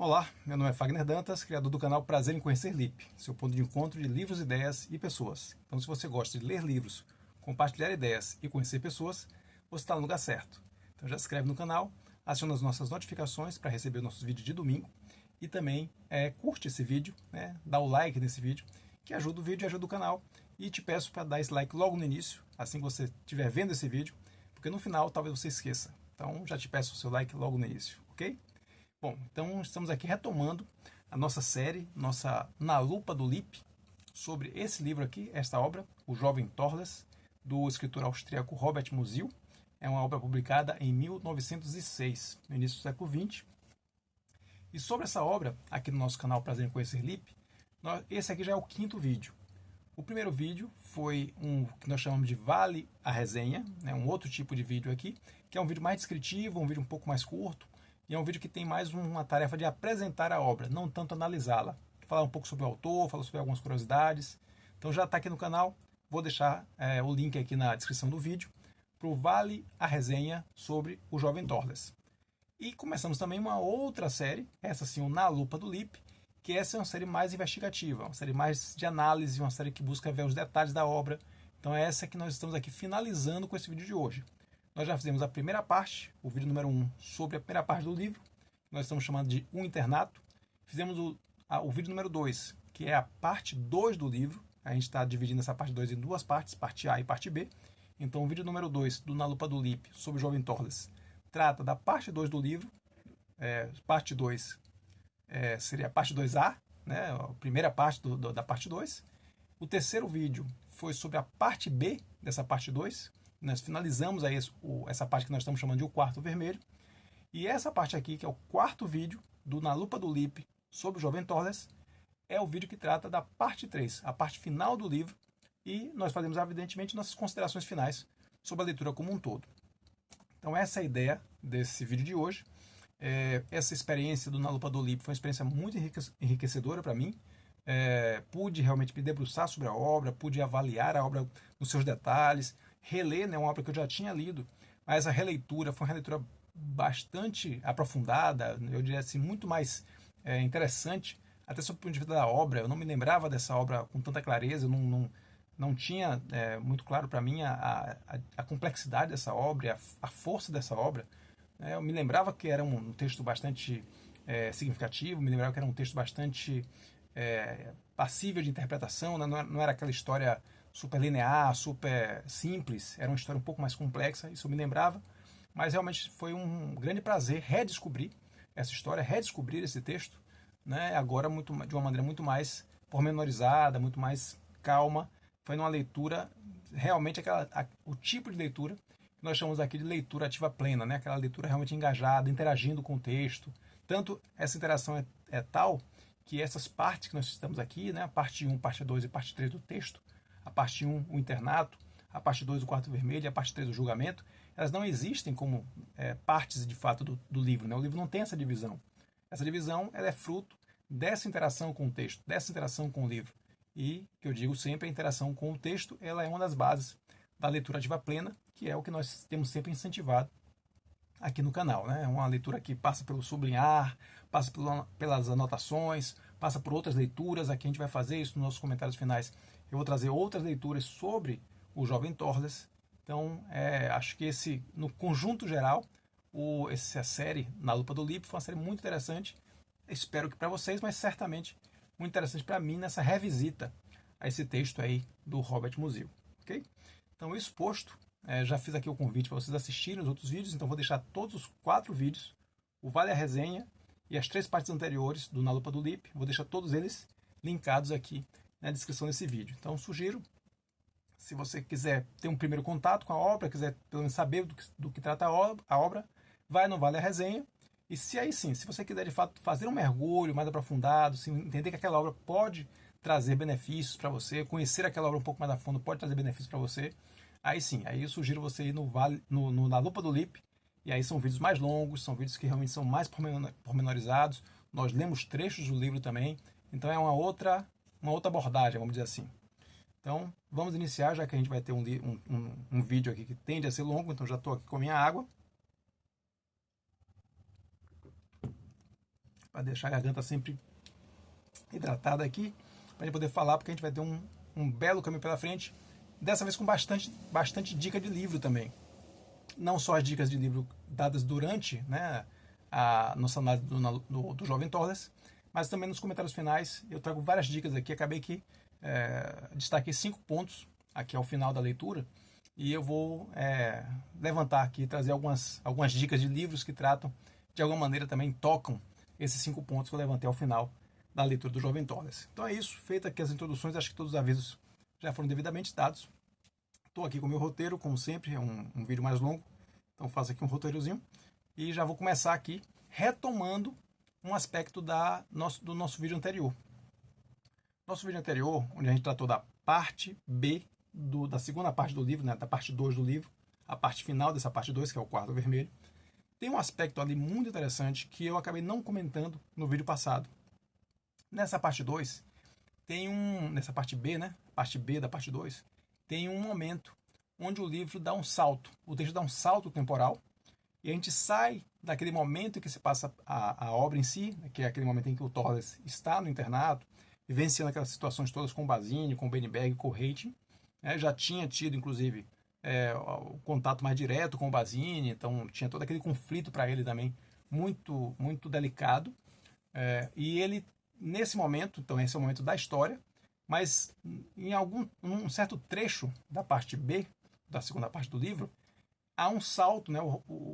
Olá, meu nome é Fagner Dantas, criador do canal Prazer em Conhecer Lip, seu ponto de encontro de livros, ideias e pessoas. Então, se você gosta de ler livros, compartilhar ideias e conhecer pessoas, você está no lugar certo. Então, já se inscreve no canal, aciona as nossas notificações para receber nossos vídeos de domingo e também curte esse vídeo, dá o like nesse vídeo, que ajuda o vídeo e ajuda o canal. E te peço para dar esse like logo no início, assim que você estiver vendo esse vídeo, porque no final talvez você esqueça. Então, já te peço o seu like logo no início, ok? Bom, então estamos aqui retomando a nossa série, nossa Na Lupa do Lip, sobre esse livro aqui, esta obra, O Jovem Torles, do escritor austríaco Robert Musil. É uma obra publicada em 1906, no início do século XX. E sobre essa obra, aqui no nosso canal Prazer em Conhecer Lip, esse aqui já é o quinto vídeo. O primeiro vídeo foi um que nós chamamos de Vale a Resenha, um outro tipo de vídeo aqui, que é um vídeo mais descritivo, um vídeo um pouco mais curto, e é um vídeo que tem mais uma tarefa de apresentar a obra, não tanto analisá-la. Falar um pouco sobre o autor, falar sobre algumas curiosidades. Então já está aqui no canal, vou deixar o link aqui na descrição do vídeo, para o Vale a Resenha sobre o Jovem Torles. E começamos também uma outra série, essa sim, o Na Lupa do Lip, que essa é uma série mais investigativa, uma série mais de análise, uma série que busca ver os detalhes da obra. Então é essa que nós estamos aqui finalizando com esse vídeo de hoje. Nós já fizemos a primeira parte, o vídeo número 1, sobre a primeira parte do livro, que nós estamos chamando de O Internato. Fizemos o vídeo número 2, que é a parte 2 do livro. A gente está dividindo essa parte 2 em duas partes, parte A e parte B. Então o vídeo número 2, do Na Lupa do Lip, sobre o Jovem Torles, trata da parte 2 do livro. Parte 2 seria a parte 2A, a primeira parte da parte 2. O terceiro vídeo foi sobre a parte B dessa parte 2. Nós finalizamos aí essa parte que nós estamos chamando de O Quarto Vermelho. E essa parte aqui, que é o quarto vídeo do Na Lupa do Lip sobre o Jovem Torles, é o vídeo que trata da parte 3, a parte final do livro. E nós fazemos, evidentemente, nossas considerações finais sobre a leitura como um todo. Então essa é a ideia desse vídeo de hoje. Essa experiência do Na Lupa do Lip foi uma experiência muito enriquecedora para mim. Pude realmente me debruçar sobre a obra, pude avaliar a obra nos seus detalhes, reler, uma obra que eu já tinha lido, mas a releitura foi uma releitura bastante aprofundada, eu diria assim, muito mais interessante, até sob o ponto de vista da obra. Eu não me lembrava dessa obra com tanta clareza, eu não tinha muito claro para mim a complexidade dessa obra, a força dessa obra. Eu me lembrava que era um texto bastante significativo, me lembrava que era um texto bastante passível de interpretação, não era aquela história super linear, super simples, era uma história um pouco mais complexa, isso eu me lembrava, mas realmente foi um grande prazer redescobrir essa história, redescobrir esse texto, agora de uma maneira muito mais pormenorizada, muito mais calma. Foi numa leitura, realmente o tipo de leitura que nós chamamos aqui de leitura ativa plena, aquela leitura realmente engajada, interagindo com o texto. Tanto essa interação é tal que essas partes que nós estamos aqui, a parte 1, parte 2 e parte 3 do texto, a parte 1, o internato, a parte 2, o quarto vermelho, e a parte 3, o julgamento, elas não existem como partes de fato do livro. O livro não tem essa divisão. Essa divisão ela é fruto dessa interação com o texto, dessa interação com o livro. E, que eu digo sempre, a interação com o texto ela é uma das bases da leitura ativa plena, que é o que nós temos sempre incentivado aqui no canal. É uma leitura que passa pelo sublinhar, passa pelas anotações, passa por outras leituras. Aqui a gente vai fazer isso nos nossos comentários finais. Eu vou trazer outras leituras sobre o Jovem Torles. Então, acho que no conjunto geral, essa série Na Lupa do Lip foi uma série muito interessante. Espero que para vocês, mas certamente muito interessante para mim nessa revisita a esse texto aí do Robert Musil. Ok? Então, isso posto, já fiz aqui o convite para vocês assistirem os outros vídeos, então vou deixar todos os 4 vídeos, o Vale a Resenha e as 3 partes anteriores do Na Lupa do Lip, vou deixar todos eles linkados aqui na descrição desse vídeo. Então sugiro, se você quiser ter um primeiro contato com a obra, quiser pelo menos saber do que trata a obra, vai no Vale a Resenha. E se você quiser de fato fazer um mergulho mais aprofundado, entender que aquela obra pode trazer benefícios para você, conhecer aquela obra um pouco mais a fundo pode trazer benefícios para você, aí sim, aí eu sugiro você ir Na Lupa do Lip, e aí são vídeos mais longos, são vídeos que realmente são mais pormenorizados, nós lemos trechos do livro também, então é uma outra abordagem, vamos dizer assim. Então, vamos iniciar, já que a gente vai ter um vídeo aqui que tende a ser longo, então já estou aqui com a minha água. para deixar a garganta sempre hidratada aqui, para a gente poder falar, porque a gente vai ter um belo caminho pela frente, dessa vez com bastante dica de livro também. Não só as dicas de livro dadas durante, né, a nossa análise do Jovem Torres, mas também nos comentários finais eu trago várias dicas aqui. Acabei que destaquei 5 pontos aqui ao final da leitura, e eu vou levantar aqui, trazer algumas dicas de livros que tratam, de alguma maneira também tocam esses 5 pontos que eu levantei ao final da leitura do Jovem Torres. Então é isso, feita aqui as introduções, acho que todos os avisos já foram devidamente dados. Estou aqui com o meu roteiro, como sempre, é um vídeo mais longo, então faço aqui um roteirozinho e já vou começar aqui retomando um aspecto do nosso vídeo anterior. Nosso vídeo anterior, onde a gente tratou da parte B, da segunda parte do livro, né, da parte 2 do livro, a parte final dessa parte 2, que é o quadro vermelho, tem um aspecto ali muito interessante que eu acabei não comentando no vídeo passado. Nessa parte 2, nessa parte B, né, parte B da parte 2, tem um momento onde o livro dá um salto, o texto dá um salto temporal, e a gente sai daquele momento em que se passa a obra em si, que é aquele momento em que o Torres está no internato, vivenciando aquelas situações todas com o Basini, com o Bernberg, com o Reiting, já tinha tido, inclusive, o contato mais direto com o Basini, então tinha todo aquele conflito para ele também muito, muito delicado, e ele, nesse momento, então esse é o momento da história, mas em um certo trecho da parte B, da segunda parte do livro, há um salto, né?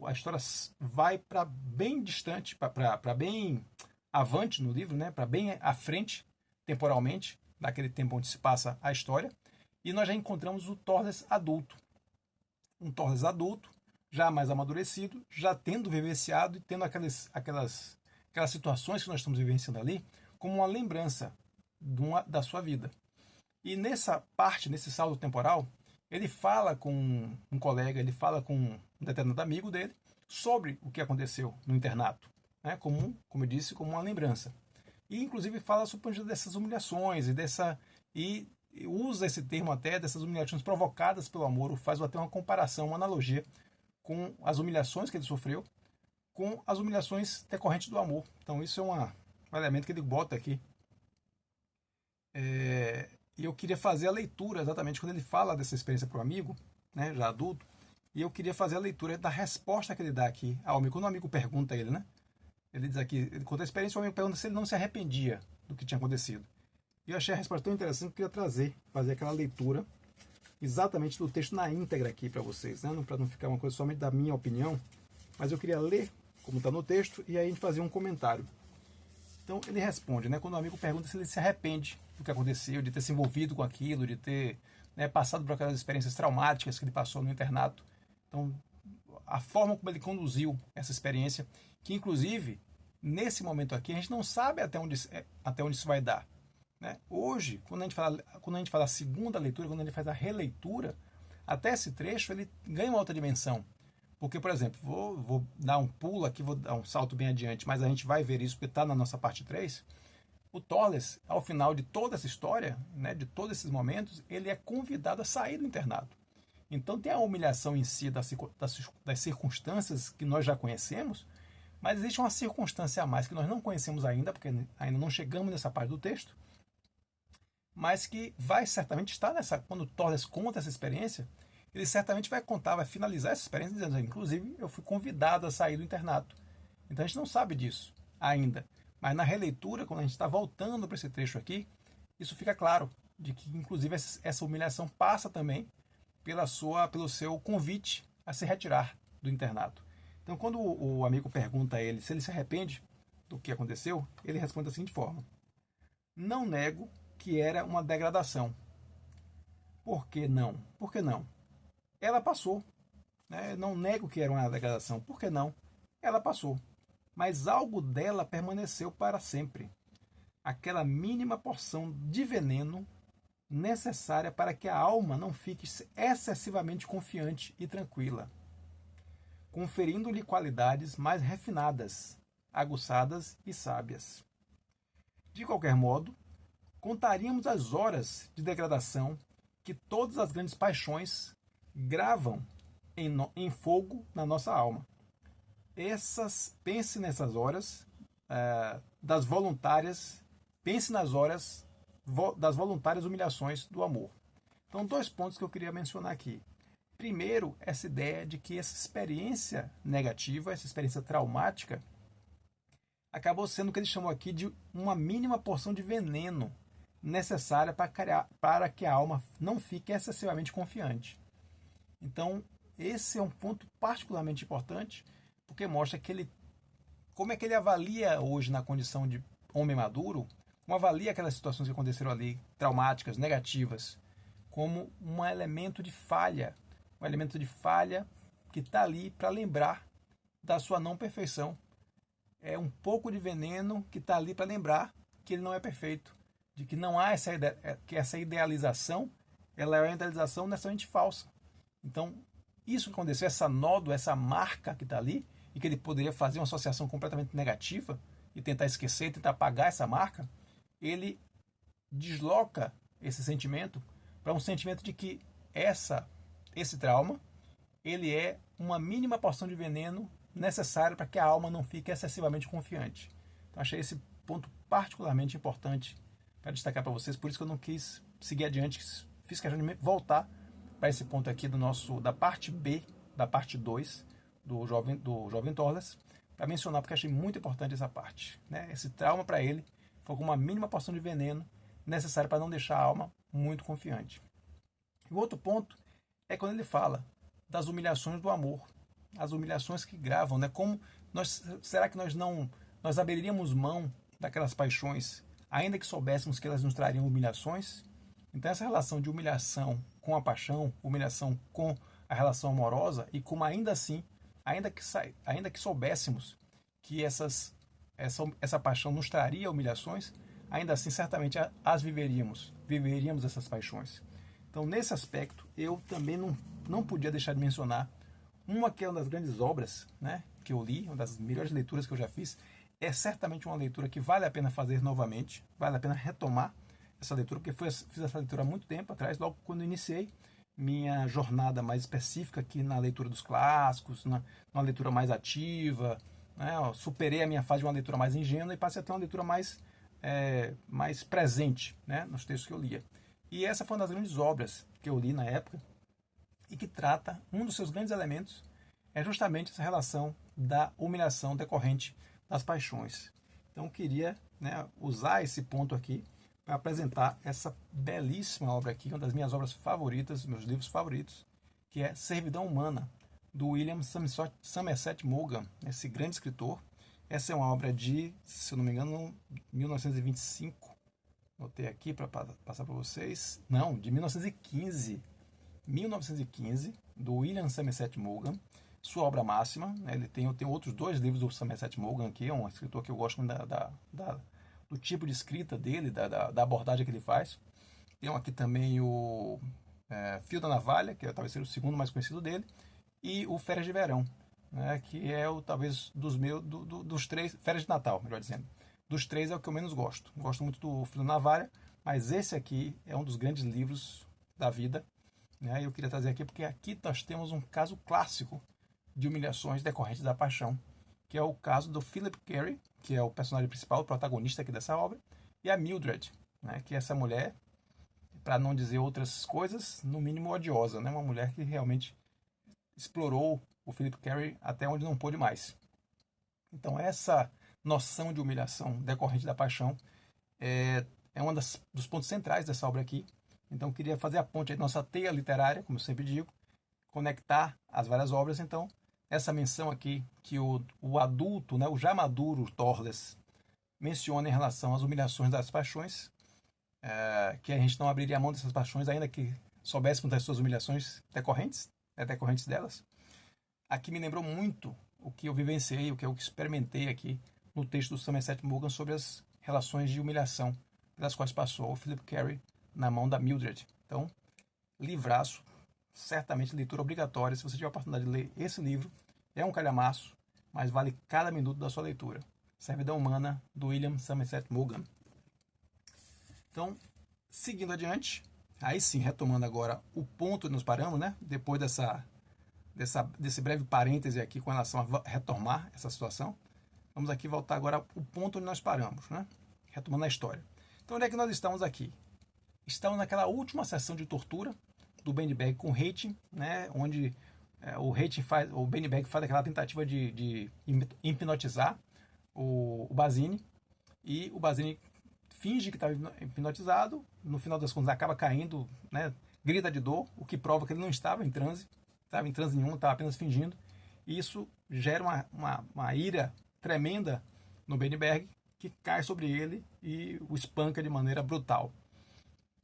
A história vai para bem distante, para bem avante no livro, né? Para bem à frente, temporalmente, daquele tempo onde se passa a história, e nós já encontramos o Torres adulto. Um Torres adulto, já mais amadurecido, já tendo vivenciado e tendo aquelas situações que nós estamos vivenciando ali, como uma lembrança da sua vida. E nessa parte, nesse salto temporal, ele fala com um colega, ele fala com um determinado amigo dele sobre o que aconteceu no internato, né? Como eu disse, como uma lembrança. E inclusive fala sobre dessas humilhações e usa esse termo até dessas humilhações provocadas pelo amor, faz até uma comparação, uma analogia com as humilhações que ele sofreu com as humilhações decorrentes do amor. Então isso é um elemento que ele bota aqui. E eu queria fazer a leitura, exatamente quando ele fala dessa experiência para o amigo, né, já adulto, e eu queria fazer a leitura da resposta que ele dá aqui ao amigo. Quando o amigo pergunta a ele, né, ele diz aqui, ele conta a experiência, o amigo pergunta se ele não se arrependia do que tinha acontecido. E eu achei a resposta tão interessante que eu queria fazer aquela leitura exatamente do texto na íntegra aqui para vocês, né, para não ficar uma coisa somente da minha opinião, mas eu queria ler como está no texto e aí a gente fazer um comentário. Então ele responde, né, quando o amigo pergunta se ele se arrepende do que aconteceu, de ter se envolvido com aquilo, de ter, né, passado por aquelas experiências traumáticas que ele passou no internato. Então, a forma como ele conduziu essa experiência, que inclusive, nesse momento aqui, a gente não sabe até onde isso vai dar. Né? Hoje, quando a gente fala a segunda leitura, quando a gente faz a releitura, até esse trecho ele ganha uma outra dimensão. Porque, por exemplo, vou dar um pulo aqui, vou dar um salto bem adiante, mas a gente vai ver isso porque está na nossa parte 3. O Torres, ao final de toda essa história, né, de todos esses momentos, ele é convidado a sair do internato. Então tem a humilhação em si das circunstâncias que nós já conhecemos, mas existe uma circunstância a mais que nós não conhecemos ainda, porque ainda não chegamos nessa parte do texto, mas que vai certamente estar quando o Torres conta essa experiência, ele certamente vai contar, vai finalizar essa experiência dizendo, inclusive, eu fui convidado a sair do internato. Então a gente não sabe disso ainda. Mas na releitura, quando a gente está voltando para esse trecho aqui, isso fica claro, de que inclusive essa humilhação passa também pelo seu convite a se retirar do internato. Então quando o amigo pergunta a ele se ele se arrepende do que aconteceu, ele responde da seguinte forma: não nego que era uma degradação. Por que não? Por que não? Ela passou. Né? Não nego que era uma degradação. Por que não? Ela passou. Mas algo dela permaneceu para sempre. Aquela mínima porção de veneno necessária para que a alma não fique excessivamente confiante e tranquila, conferindo-lhe qualidades mais refinadas, aguçadas e sábias. De qualquer modo, contaríamos as horas de degradação que todas as grandes paixões gravam em fogo na nossa alma. Pense nessas horas das voluntárias, pense nas horas das voluntárias humilhações do amor. Então, 2 pontos que eu queria mencionar aqui. Primeiro, essa ideia de que essa experiência negativa, essa experiência traumática, acabou sendo o que ele chamou aqui de uma mínima porção de veneno necessária para que a alma não fique excessivamente confiante. Então, esse é um ponto particularmente importante, porque mostra que ele, como é que ele avalia hoje na condição de homem maduro, como avalia aquelas situações que aconteceram ali, traumáticas, negativas, como um elemento de falha que está ali para lembrar da sua não perfeição. É um pouco de veneno que está ali para lembrar que ele não é perfeito, de que não há que essa idealização, ela é uma idealização necessariamente falsa. Então, isso que aconteceu, essa nódoa, essa marca que está ali, e que ele poderia fazer uma associação completamente negativa e tentar esquecer, tentar apagar essa marca, ele desloca esse sentimento para um sentimento de que esse trauma, ele é uma mínima porção de veneno necessária para que a alma não fique excessivamente confiante. Então, achei esse ponto particularmente importante para destacar para vocês, por isso que eu não quis seguir adiante, fiz questão de voltar para esse ponto aqui da parte B, da parte 2 do Jovem Torles, para mencionar, porque achei muito importante essa parte. Né? Esse trauma para ele foi com uma mínima porção de veneno necessária para não deixar a alma muito confiante. E o outro ponto é quando ele fala das humilhações do amor, as humilhações que gravam, né? Como será que nós abriríamos mão daquelas paixões, ainda que soubéssemos que elas nos trariam humilhações? Então essa relação de humilhação com a paixão, humilhação com a relação amorosa, e como ainda assim, ainda que soubéssemos que essa paixão nos traria humilhações, ainda assim certamente as viveríamos essas paixões. Então, nesse aspecto, eu também não podia deixar de mencionar uma que é uma das grandes obras, né, que eu li, uma das melhores leituras que eu já fiz. É certamente uma leitura que vale a pena fazer novamente, vale a pena retomar essa leitura, porque fiz essa leitura há muito tempo atrás, logo quando iniciei minha jornada mais específica aqui na leitura dos clássicos, numa leitura mais ativa, né, superei a minha fase de uma leitura mais ingênua e passei a ter uma leitura mais presente, né, nos textos que eu lia. E essa foi uma das grandes obras que eu li na época e que trata, um dos seus grandes elementos é justamente essa relação da humilhação decorrente das paixões. Então eu queria, né, usar esse ponto aqui para apresentar essa belíssima obra aqui, uma das minhas obras favoritas, meus livros favoritos, que é Servidão Humana, do William Somerset Maugham, esse grande escritor. Essa é uma obra de, se eu não me engano, 1925. Notei aqui para passar para vocês. Não, de 1915. 1915, do William Somerset Maugham. Sua obra máxima. Né? Eu tenho outros 2 livros do Somerset Maugham aqui. É um escritor que eu gosto muito do tipo de escrita dele, da abordagem que ele faz. Tem aqui também o Fio da Navalha, que talvez seja o segundo mais conhecido dele. E o Férias de Verão, né? Que é talvez dos 3... Férias de Natal, melhor dizendo. Dos 3 é o que eu menos gosto. Gosto muito do Fio da Navalha, mas esse aqui é um dos grandes livros da vida. Né? Eu queria trazer aqui porque aqui nós temos um caso clássico de humilhações decorrentes da paixão, que é o caso do Philip Carey, que é o personagem principal, o protagonista aqui dessa obra, e a Mildred, né? Que é essa mulher, para não dizer outras coisas, no mínimo odiosa, né? Uma mulher que realmente explorou o Philip Carey até onde não pôde mais. Então essa noção de humilhação decorrente da paixão é um dos pontos centrais dessa obra aqui. Então, eu queria fazer a ponte aí, nossa teia literária, como eu sempre digo, conectar as várias obras. Então, essa menção aqui que o adulto, né, o já maduro Torles, menciona em relação às humilhações das paixões, que a gente não abriria a mão dessas paixões, ainda que soubéssemos das suas humilhações decorrentes delas. Aqui me lembrou muito o que eu vivenciei, o que eu experimentei aqui no texto do Somerset Maugham sobre as relações de humilhação pelas quais passou o Philip Carey na mão da Mildred. Então, livraço, certamente leitura obrigatória. Se você tiver a oportunidade de ler esse livro, é um calhamaço, mas vale cada minuto da sua leitura. Servidão Humana, do William Somerset Maugham. Então, seguindo adiante, aí sim, retomando agora o ponto que nos paramos, né? Depois desse breve parêntese aqui com relação a retomar essa situação. Vamos aqui voltar agora ao ponto onde nós paramos, né? Retomando a história. Então, onde é que nós estamos aqui? Estamos naquela última sessão de tortura do Beinberg com o Reiting, né? Onde o Beinberg faz aquela tentativa de hipnotizar o Basini, e o Basini finge que estava hipnotizado, no final das contas acaba caindo, né? Grita de dor, o que prova que ele não estava em transe nenhum, estava apenas fingindo, e isso gera uma ira tremenda no Beinberg, que cai sobre ele e o espanca de maneira brutal.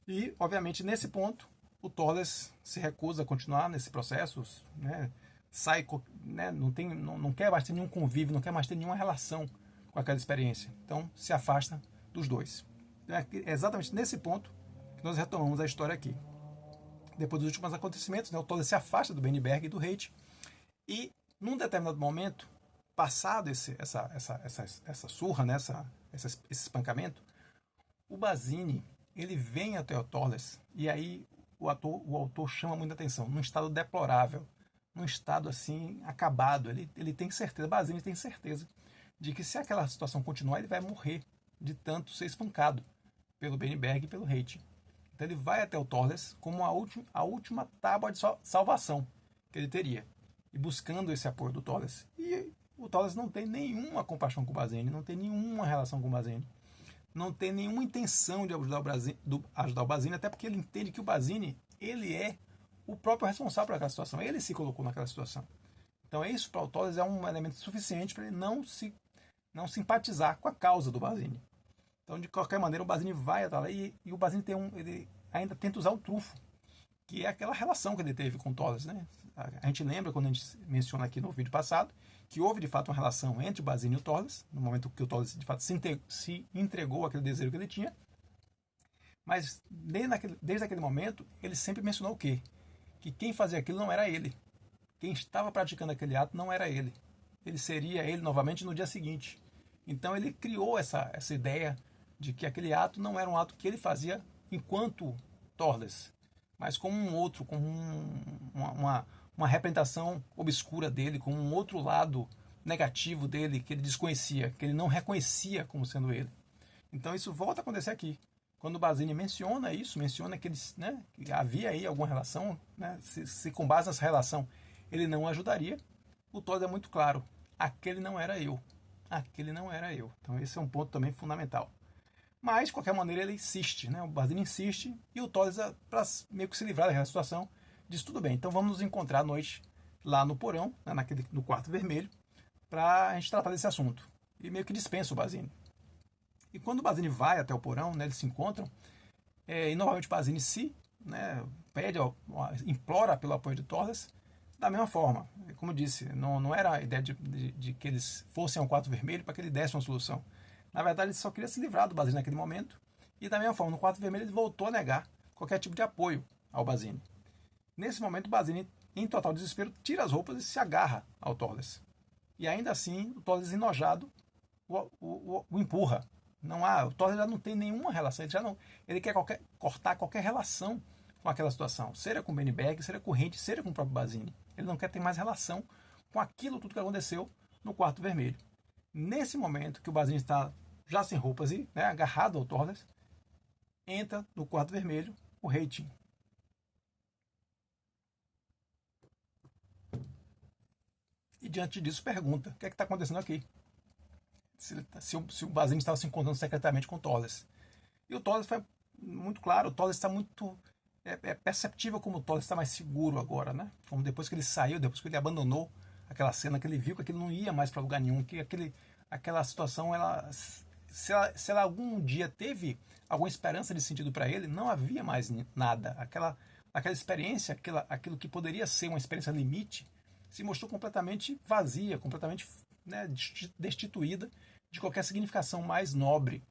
E, obviamente, nesse ponto, o Tollers se recusa a continuar nesse processo, né? Sai, né? Não quer mais ter nenhum convívio, não quer mais ter nenhuma relação com aquela experiência. Então, se afasta dos dois. É exatamente nesse ponto que nós retomamos a história aqui. Depois dos últimos acontecimentos, né, o Tollers se afasta do Beinberg e do Reiting, e, num determinado momento, passado essa surra, né, esse espancamento, o Basini ele vem até o Tollers, e aí o autor chama muita atenção, num estado deplorável, num estado assim acabado. Ele tem certeza, Basini tem certeza de que se aquela situação continuar, ele vai morrer de tanto ser espancado pelo Beinberg e pelo Reiting. Então ele vai até o Tollers como a última tábua de salvação que ele teria, e buscando esse apoio do Tollers. E o Tollers não tem nenhuma compaixão com o Basini, não tem nenhuma relação com o Basini, não tem nenhuma intenção de ajudar o Basini, até porque ele entende que o Basini ele é o próprio responsável por aquela situação, ele se colocou naquela situação. Então isso para o Tollers é um elemento suficiente para ele não simpatizar com a causa do Basini. Então, de qualquer maneira, o Basini vai até lá, e o Basini ele ainda tenta usar o trunfo, que é aquela relação que ele teve com o Tollers, né? A gente lembra, quando a gente menciona aqui no vídeo passado, que houve de fato uma relação entre o Basini e o Tollers, no momento que o Tollers de fato se entregou àquele desejo que ele tinha. Mas desde aquele momento, ele sempre mencionou o quê? Que quem fazia aquilo não era ele. Quem estava praticando aquele ato não era ele. Ele seria ele novamente no dia seguinte. Então ele criou essa ideia de que aquele ato não era um ato que ele fazia enquanto Tollers, mas como um outro, como uma representação obscura dele, como um outro lado negativo dele que ele desconhecia, que ele não reconhecia como sendo ele. Então isso volta a acontecer aqui. Quando o Basini menciona isso, menciona que, né, que havia aí alguma relação, né, se com base nessa relação ele não ajudaria, o Tollers é muito claro: aquele não era eu. Aquele não era eu. Então esse é um ponto também fundamental. Mas, de qualquer maneira, ele insiste, né? O Basini insiste, e o Tollers, para meio que se livrar daquela situação, diz: tudo bem, então vamos nos encontrar à noite lá no porão, né, no quarto vermelho, para a gente tratar desse assunto. E meio que dispensa o Basini. E quando o Basini vai até o porão, né, eles se encontram, e novamente o Basini pede, implora pelo apoio de Tollers. Da mesma forma, como eu disse, não era a ideia de que eles fossem ao quarto vermelho para que ele desse uma solução. Na verdade, ele só queria se livrar do Basini naquele momento, e da mesma forma, no quarto vermelho, ele voltou a negar qualquer tipo de apoio ao Basini. Nesse momento, o Basini, em total desespero, tira as roupas e se agarra ao Tollers. E ainda assim, o Tollers, enojado, o empurra. O Tollers já não tem nenhuma relação, ele quer cortar qualquer relação com aquela situação, seja com o Beinberg, seja com o Reiting, seja com o próprio Basini. Ele não quer ter mais relação com aquilo tudo que aconteceu no quarto vermelho. Nesse momento que o Basini está já sem roupas e, né, agarrado ao Tollers, entra no quarto vermelho o Reiting. E diante disso pergunta: o que é que está acontecendo aqui? Se o Basini estava se encontrando secretamente com o Tollers. E o Tollers foi muito claro, o Tollers está muito... É perceptível como o Tollers está mais seguro agora, né? Como depois que ele saiu, depois que ele abandonou aquela cena, que ele viu que aquilo não ia mais para lugar nenhum, que aquela situação, se ela algum dia teve alguma esperança de sentido para ele, não havia mais nada. Aquela experiência, aquilo que poderia ser uma experiência limite, se mostrou completamente vazia, completamente, né, destituída de qualquer significação mais nobre,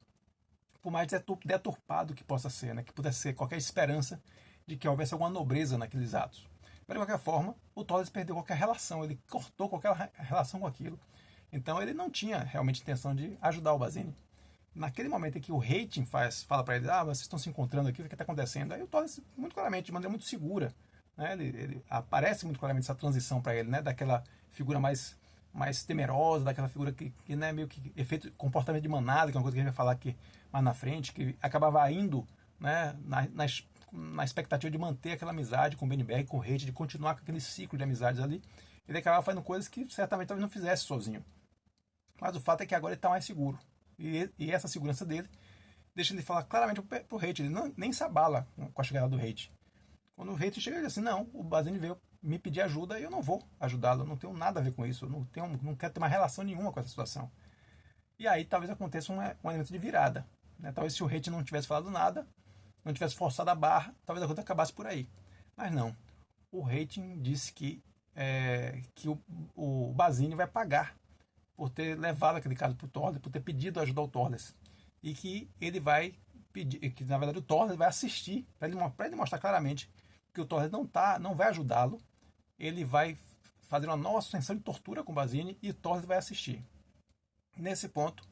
por mais deturpado que possa ser, né, que pudesse ser qualquer esperança de que houvesse alguma nobreza naqueles atos. Mas, de qualquer forma, o Tollers perdeu qualquer relação, ele cortou qualquer relação com aquilo. Então ele não tinha realmente intenção de ajudar o Basini. Naquele momento em que o Reiting fala para ele: vocês estão se encontrando aqui, o que está acontecendo? Aí o Tollers, muito claramente, de maneira muito segura, né, ele aparece muito claramente essa transição para ele, né, daquela figura mais mais temerosa, daquela figura que né, meio que efeito comportamento de manada, que é uma coisa que a gente vai falar aqui mais na frente, que acabava indo, né, na expectativa de manter aquela amizade com o Benny com o Hate, de continuar com aquele ciclo de amizades ali. Ele acabava fazendo coisas que certamente talvez não fizesse sozinho. Mas o fato é que agora ele está mais seguro. E essa segurança dele deixa ele falar claramente pro Hate. Ele nem se abala com a chegada do Hate. Quando o Hate chega, ele diz assim: não, o Basini veio me pedir ajuda e eu não vou ajudá-lo. Eu não tenho nada a ver com isso. Eu não quero ter uma relação nenhuma com essa situação. E aí talvez aconteça um elemento de virada. Né? Talvez se o Hate não tivesse falado nada, não tivesse forçado a barra, talvez a coisa acabasse por aí. Mas não. O Hating disse que o Basini vai pagar por ter levado aquele caso para o Torres, por ter pedido ajuda ao Torres. E que ele vai pedir, que na verdade o Torres vai assistir, para ele mostrar claramente que o Torres não vai ajudá-lo. Ele vai fazer uma nova suspensão de tortura com o Basini e o Torres vai assistir. Nesse ponto,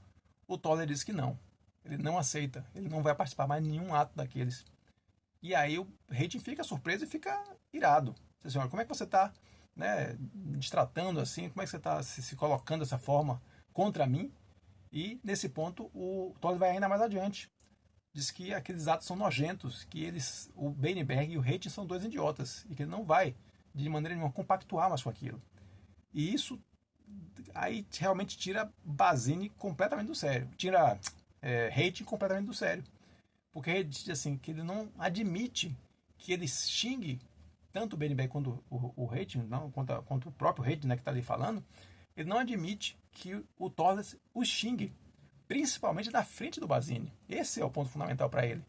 o Torres disse que não. Ele não aceita, ele não vai participar mais de nenhum ato daqueles. E aí o Hating fica surpreso e fica irado. Você olha, como é que você está, né, destratando assim, como é que você está se colocando dessa forma contra mim? E nesse ponto o Torres vai ainda mais adiante. Diz que aqueles atos são nojentos, que o Beinberg e o Hating são dois idiotas e que ele não vai de maneira nenhuma compactuar mais com aquilo. E isso aí realmente tira Basini completamente do sério, tira Hating completamente do sério, porque ele diz assim que ele não admite que ele xingue tanto o Beinberg quanto o Hating, não, quanto o próprio Hating, né, que está ali falando. Ele não admite que o Torres o xingue, principalmente na frente do Basini. Esse é o ponto fundamental para ele.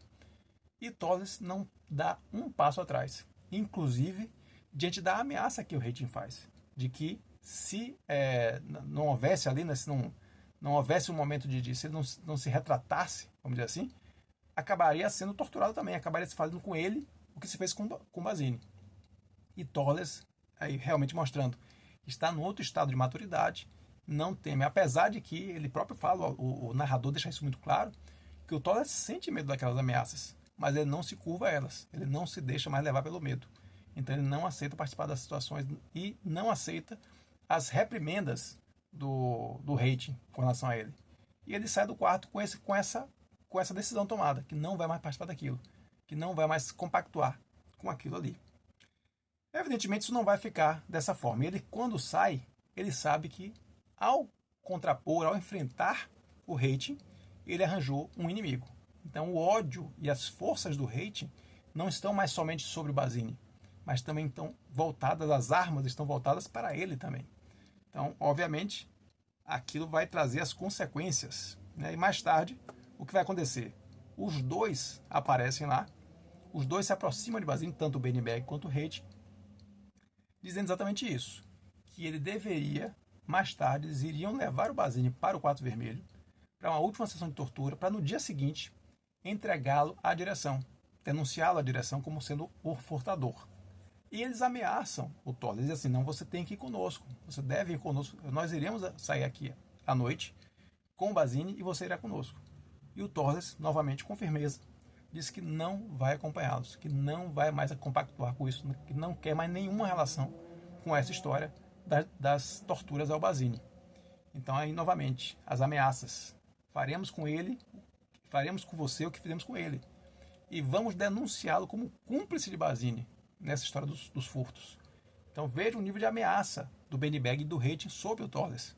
E Torres não dá um passo atrás, inclusive diante da ameaça que o Hating faz, de que se não houvesse ali, né, se não houvesse um momento se ele não se retratasse, vamos dizer assim, acabaria sendo torturado também, acabaria se fazendo com ele o que se fez com o Basini. E Torres, aí realmente mostrando que está no outro estado de maturidade, não teme, apesar de que ele próprio fala, o narrador deixa isso muito claro, que o Torres sente medo daquelas ameaças, mas ele não se curva a elas, ele não se deixa mais levar pelo medo. Então ele não aceita participar das situações e não aceita as reprimendas do Hating com relação a ele. E ele sai do quarto com essa decisão tomada, que não vai mais participar daquilo, que não vai mais compactuar com aquilo ali. Evidentemente isso não vai ficar dessa forma. Ele, quando sai, ele sabe que ao contrapor, ao enfrentar o Hating, ele arranjou um inimigo. Então o ódio e as forças do Hating não estão mais somente sobre o Basini, mas também estão voltadas, as armas estão voltadas para ele também. Então, obviamente, aquilo vai trazer as consequências. Né? E mais tarde, o que vai acontecer? Os dois aparecem lá, os dois se aproximam de Basini, tanto o Beinberg quanto o Hating, dizendo exatamente isso, que ele deveria, mais tarde, eles iriam levar o Basini para o Quarto Vermelho, para uma última sessão de tortura, para no dia seguinte entregá-lo à direção, denunciá-lo à direção como sendo o furtador. E eles ameaçam o Torres, dizem assim: não, você tem que ir conosco, você deve ir conosco, nós iremos sair aqui à noite com o Basini e você irá conosco. E o Torres, novamente com firmeza, diz que não vai acompanhá-los, que não vai mais compactuar com isso, que não quer mais nenhuma relação com essa história das torturas ao Basini. Então aí novamente as ameaças: faremos com ele, faremos com você o que fizemos com ele, e vamos denunciá-lo como cúmplice de Basini nessa história dos furtos. Então veja o nível de ameaça do Beinberg e do Hating sobre o Torres.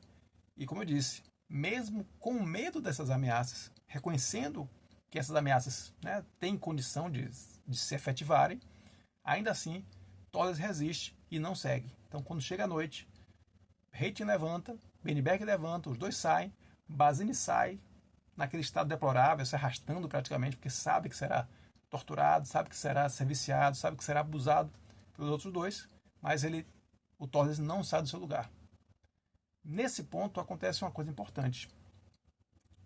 E como eu disse, mesmo com medo dessas ameaças, reconhecendo que essas ameaças, né, têm condição de se efetivarem, ainda assim Torres resiste e não segue. Então quando chega a noite, Hating levanta, Beinberg levanta, os dois saem, Basini sai naquele estado deplorável, se arrastando praticamente, porque sabe que será torturado, sabe que será viciado, sabe que será abusado pelos outros dois, mas o Torres não sai do seu lugar. Nesse ponto acontece uma coisa importante.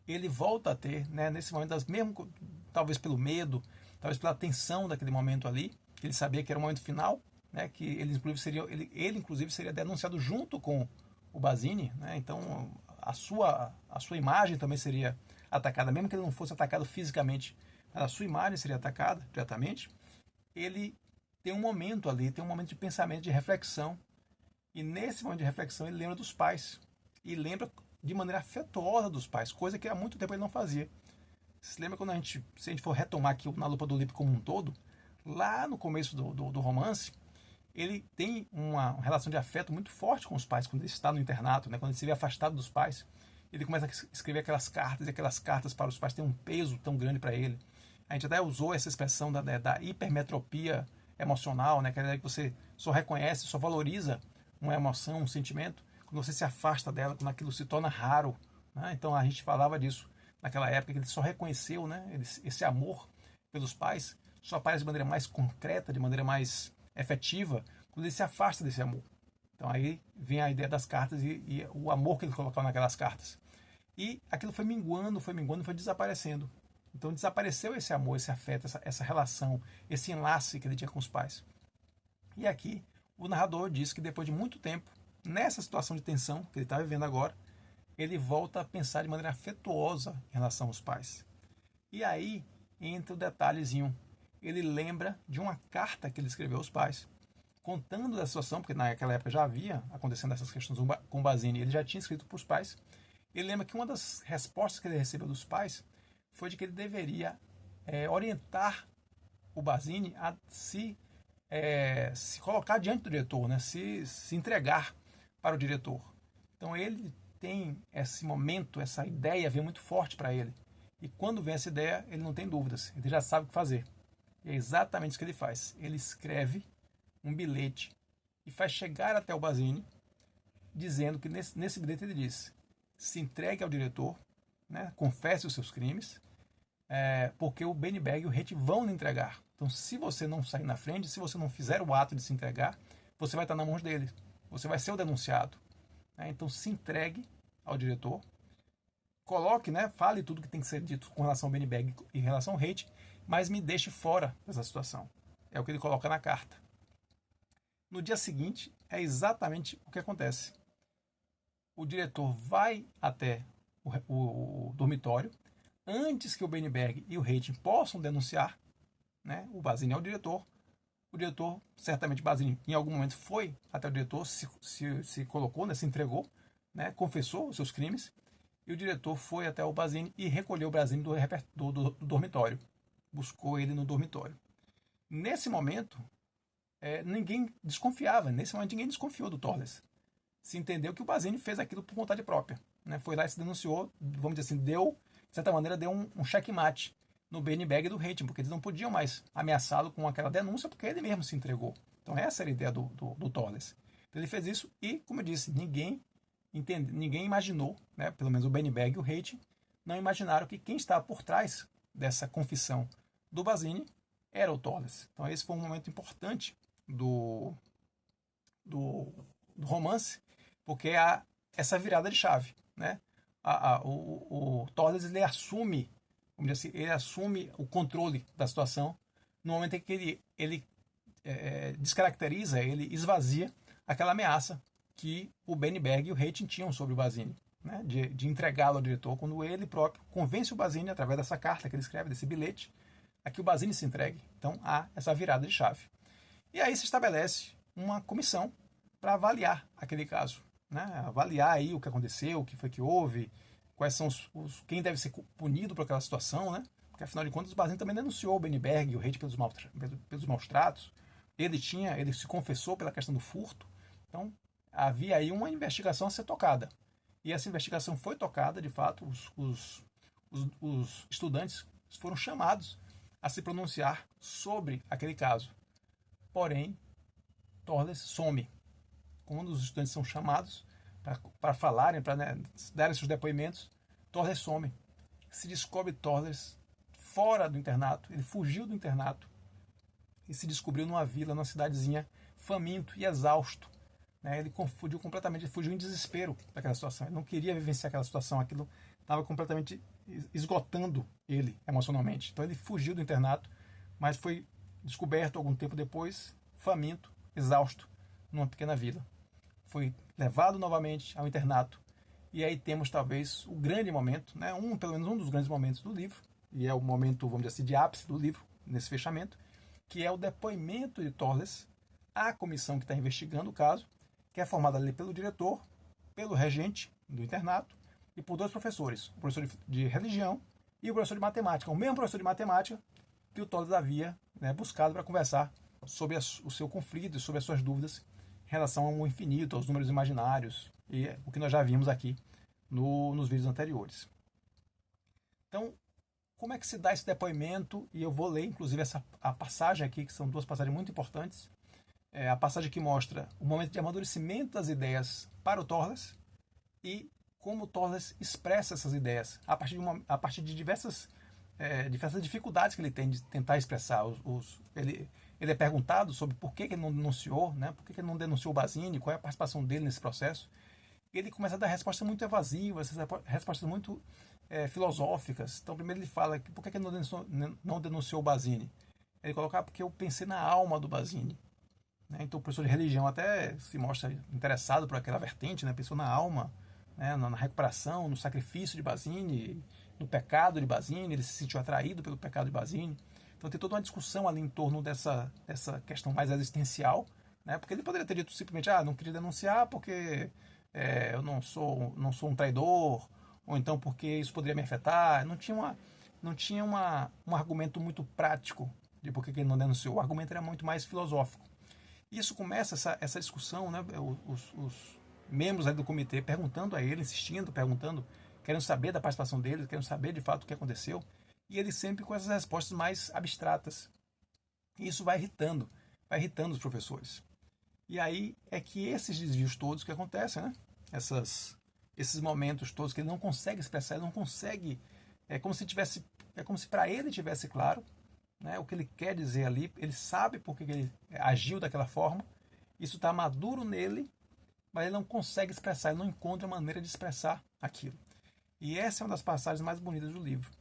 Ele volta a ter, né, nesse momento, mesmo talvez pelo medo, talvez pela tensão daquele momento ali, que ele sabia que era o momento final, né, que ele inclusive seria denunciado junto com o Basini, né, então a sua imagem também seria atacada, mesmo que ele não fosse atacado fisicamente, a sua imagem seria atacada diretamente. Ele tem um momento ali, tem um momento de pensamento, de reflexão, E nesse momento de reflexão ele lembra dos pais. E lembra de maneira afetuosa dos pais, coisa que há muito tempo ele não fazia. Você lembra quando se a gente for retomar aqui na Lupa do Livro como um todo, lá no começo do romance, ele tem uma relação de afeto muito forte com os pais, quando ele está no internato, né? Quando ele se vê afastado dos pais. Ele começa a escrever aquelas cartas, e aquelas cartas para os pais têm um peso tão grande para ele. A gente até usou essa expressão da hipermetropia emocional, né? Quer dizer que você só reconhece, só valoriza uma emoção, um sentimento, quando você se afasta dela, quando aquilo se torna raro. Né? Então a gente falava disso naquela época, que ele só reconheceu, né, esse amor pelos pais, só aparece de maneira mais concreta, de maneira mais efetiva, quando ele se afasta desse amor. Então aí vem a ideia das cartas e o amor que ele colocava naquelas cartas. E aquilo foi minguando, foi desaparecendo. Então desapareceu esse amor, esse afeto, essa relação, esse enlace que ele tinha com os pais. E aqui o narrador diz que depois de muito tempo, nessa situação de tensão que ele está vivendo agora, ele volta a pensar de maneira afetuosa em relação aos pais. E aí entra o detalhezinho. Ele lembra de uma carta que ele escreveu aos pais, contando da situação, porque naquela época já havia acontecendo essas questões com Basini, ele já tinha escrito para os pais. Ele lembra que uma das respostas que ele recebeu dos pais foi de que ele deveria orientar o Basini a se colocar diante do diretor, né? se entregar para o diretor. Então ele tem esse momento, essa ideia vem muito forte para ele. E quando vem essa ideia, ele não tem dúvidas, ele já sabe o que fazer. E é exatamente isso que ele faz. Ele escreve um bilhete e faz chegar até o Basini, dizendo que nesse bilhete ele diz: se entregue ao diretor, né, confesse os seus crimes, porque o Benny Bag e o Hate vão lhe entregar. Então, se você não sair na frente, se você não fizer o ato de se entregar, você vai estar nas mãos dele. Você vai ser o denunciado. Então, se entregue ao diretor, coloque, né, fale tudo que tem que ser dito com relação ao Benny Bag e em relação ao Hate, mas me deixe fora dessa situação. É o que ele coloca na carta. No dia seguinte, é exatamente o que acontece. O diretor vai até o dormitório, antes que o Benny Bag e o Hate possam denunciar, né, o Basini ao diretor. O diretor, certamente Basini, em algum momento foi até o diretor, se colocou, né, se entregou, né, confessou os seus crimes, e o diretor foi até o Basini e recolheu o Basini do dormitório. Buscou ele no dormitório. Nesse momento, ninguém desconfiava, ninguém desconfiou do Torles. Se entendeu que o Basini fez aquilo por vontade própria. Né? Foi lá e se denunciou, vamos dizer assim, de certa maneira, deu um checkmate no Benny Bag e do Hate, porque eles não podiam mais ameaçá-lo com aquela denúncia, porque ele mesmo se entregou. Então essa era a ideia do Torles. Então ele fez isso e, como eu disse, ninguém imaginou, né, pelo menos o Benny Bag e o Hate, não imaginaram que quem estava por trás dessa confissão do Basini era o Torles. Então esse foi um momento importante do romance, porque há essa virada de chave. Né? O Torles ele assume, vamos dizer assim, ele assume o controle da situação no momento em que ele descaracteriza, ele esvazia aquela ameaça que o Benny Bag e o Hate tinham sobre o Basini, né? de entregá-lo ao diretor, quando ele próprio convence o Basini, através dessa carta que ele escreve, desse bilhete, a que o Basini se entregue. Então há essa virada de chave. E aí se estabelece uma comissão para avaliar aquele caso. Né? Avaliar aí o que aconteceu, o que foi que houve, quais são quem deve ser punido por aquela situação, né? Porque afinal de contas o Basini também denunciou o Benny Bag e o Hate pelos maus tratos. Ele se confessou pela questão do furto. Então havia aí uma investigação a ser tocada. E essa investigação foi tocada, de fato, os estudantes foram chamados a se pronunciar sobre aquele caso. Porém, Torles some. Quando os estudantes são chamados para falarem, para darem seus depoimentos, Torles some. Se descobre Torles fora do internato. Ele fugiu do internato e se descobriu numa vila, numa cidadezinha, faminto e exausto. Ele confundiu completamente, ele fugiu em desespero daquela situação. Ele não queria vivenciar aquela situação, aquilo estava completamente esgotando ele emocionalmente. Então ele fugiu do internato, mas foi descoberto algum tempo depois, faminto, exausto, numa pequena vila. Foi levado novamente ao internato. E aí temos talvez o grande momento, né? Pelo menos um dos grandes momentos do livro, e é o momento, vamos dizer assim, de ápice do livro, nesse fechamento, que é o depoimento de Torles à comissão que está investigando o caso, que é formada ali pelo diretor, pelo regente do internato e por dois professores, o professor de religião e o professor de matemática, o mesmo professor de matemática que o Tolles havia, né, buscado para conversar sobre o seu conflito, sobre as suas dúvidas em relação ao infinito, aos números imaginários e o que nós já vimos aqui nos vídeos anteriores. Então, como é que se dá esse depoimento? E eu vou ler, inclusive, a passagem aqui, que são duas passagens muito importantes. A passagem que mostra o momento de amadurecimento das ideias para o Tolles e como o Tolles expressa essas ideias a partir de diversas dificuldades que ele tem de tentar expressar. Ele é perguntado sobre por que ele não denunciou, né? Por que ele não denunciou o Basini, qual é a participação dele nesse processo. Ele começa a dar respostas muito evasivas, respostas muito filosóficas. Então, primeiro ele fala que por que ele não denunciou o Basini. Ele coloca porque eu pensei na alma do Basini. Né? Então, o professor de religião até se mostra interessado por aquela vertente, né? Pensou na alma, né? na recuperação, no sacrifício de Basini, no pecado de Basini, ele se sentiu atraído pelo pecado de Basini. Então, tem toda uma discussão ali em torno dessa questão mais existencial, né? Porque ele poderia ter dito simplesmente, não queria denunciar porque eu não sou um traidor, ou então porque isso poderia me afetar. Não tinha um argumento muito prático de por que ele não denunciou. O argumento era muito mais filosófico. E isso começa essa discussão, né? Os membros do comitê perguntando a ele, insistindo, querendo saber da participação dele, querendo saber de fato o que aconteceu. E ele sempre com essas respostas mais abstratas. E isso vai irritando os professores. E aí é que esses desvios todos que acontecem, né? Esses momentos todos que ele não consegue expressar, ele não consegue. É como se para ele tivesse claro, né, o que ele quer dizer ali. Ele sabe por que ele agiu daquela forma. Isso está maduro nele, mas ele não consegue expressar, ele não encontra maneira de expressar aquilo. E essa é uma das passagens mais bonitas do livro,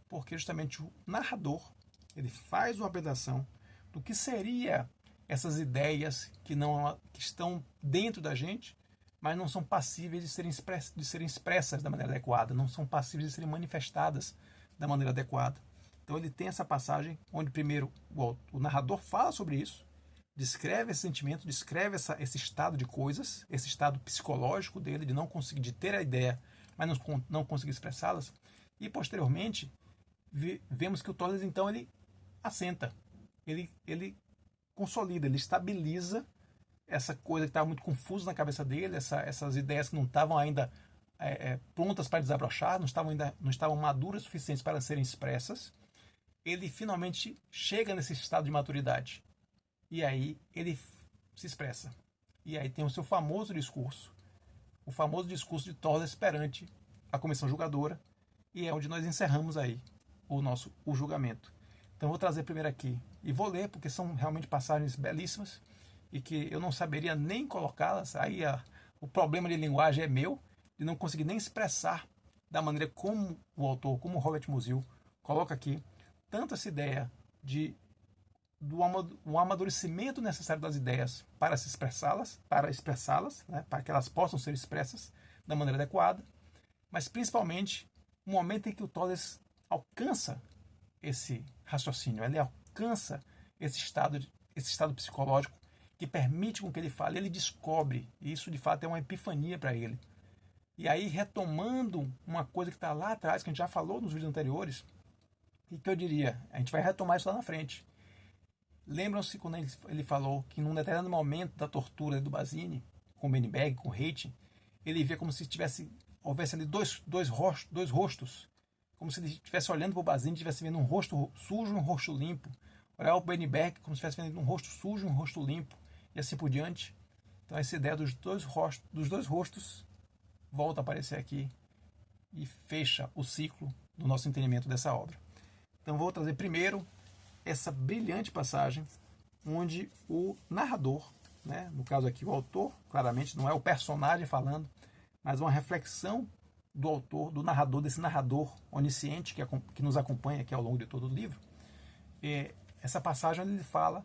porque justamente o narrador ele faz uma apresentação do que seria essas ideias que estão dentro da gente, mas não são passíveis de serem expressas da maneira adequada, não são passíveis de serem manifestadas da maneira adequada. Então ele tem essa passagem onde primeiro o narrador fala sobre isso, descreve esse sentimento, descreve esse estado de coisas, esse estado psicológico dele de não conseguir, de ter a ideia, mas não conseguir expressá-las. E posteriormente vemos que o Tolles então ele assenta, ele consolida, ele estabiliza essa coisa que estava muito confusa na cabeça dele, essas ideias que não estavam ainda prontas para desabrochar, não estavam maduras o suficientes para serem expressas. Ele finalmente chega nesse estado de maturidade. E aí ele se expressa. E aí tem o seu famoso discurso, o famoso discurso de Tolles perante a comissão julgadora, e é onde nós encerramos aí o julgamento. Então eu vou trazer primeiro aqui e vou ler, porque são realmente passagens belíssimas e que eu não saberia nem colocá-las. Aí o problema de linguagem é meu, de não conseguir nem expressar da maneira como o autor, como Robert Musil, coloca aqui tanto essa ideia do amadurecimento necessário das ideias para expressá-las, né, para que elas possam ser expressas da maneira adequada, mas principalmente o momento em que o Tolles alcança esse raciocínio, ele alcança esse estado psicológico que permite com que ele fale, ele descobre, e isso de fato é uma epifania para ele. E aí, retomando uma coisa que está lá atrás, que a gente já falou nos vídeos anteriores, e que eu diria, a gente vai retomar isso lá na frente. Lembram-se quando ele falou que num determinado momento da tortura do Basini, com o Bernberg, com o Reiting, ele via como se houvesse ali dois rostos, como se ele estivesse olhando para o Basini e estivesse vendo um rosto sujo e um rosto limpo. Olhar o Bernberg como se estivesse vendo um rosto sujo e um rosto limpo, e assim por diante. Então essa ideia dos dois rostos volta a aparecer aqui e fecha o ciclo do nosso entendimento dessa obra. Então vou trazer primeiro essa brilhante passagem onde o narrador, né, no caso aqui o autor, claramente não é o personagem falando, mas uma reflexão do autor, do narrador, desse narrador onisciente que nos acompanha aqui ao longo de todo o livro. E essa passagem onde ele fala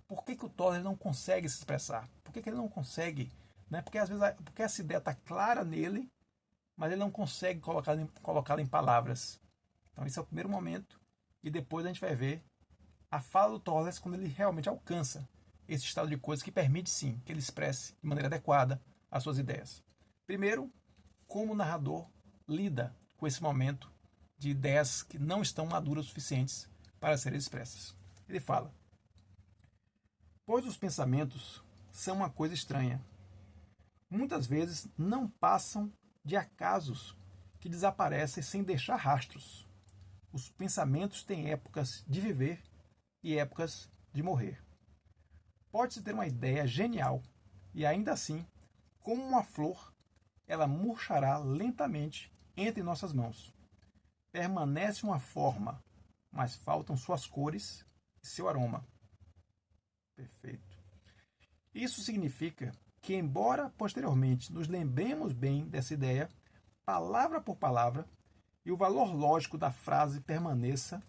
por que o Tolles não consegue se expressar, por que ele não consegue, né, porque às vezes porque essa ideia está clara nele, mas ele não consegue colocá-la em palavras. Então esse é o primeiro momento, e depois a gente vai ver a fala do Tolles quando ele realmente alcança esse estado de coisas que permite sim que ele expresse de maneira adequada as suas ideias. Primeiro, como o narrador lida com esse momento de ideias que não estão maduras o suficientes para serem expressas. Ele fala: pois os pensamentos são uma coisa estranha. Muitas vezes não passam de acasos que desaparecem sem deixar rastros. Os pensamentos têm épocas de viver e épocas de morrer. Pode-se ter uma ideia genial e ainda assim, como uma flor, ela murchará lentamente entre nossas mãos. Permanece uma forma, mas faltam suas cores e seu aroma. Perfeito. Isso significa que, embora posteriormente nos lembremos bem dessa ideia, palavra por palavra, e o valor lógico da frase permaneça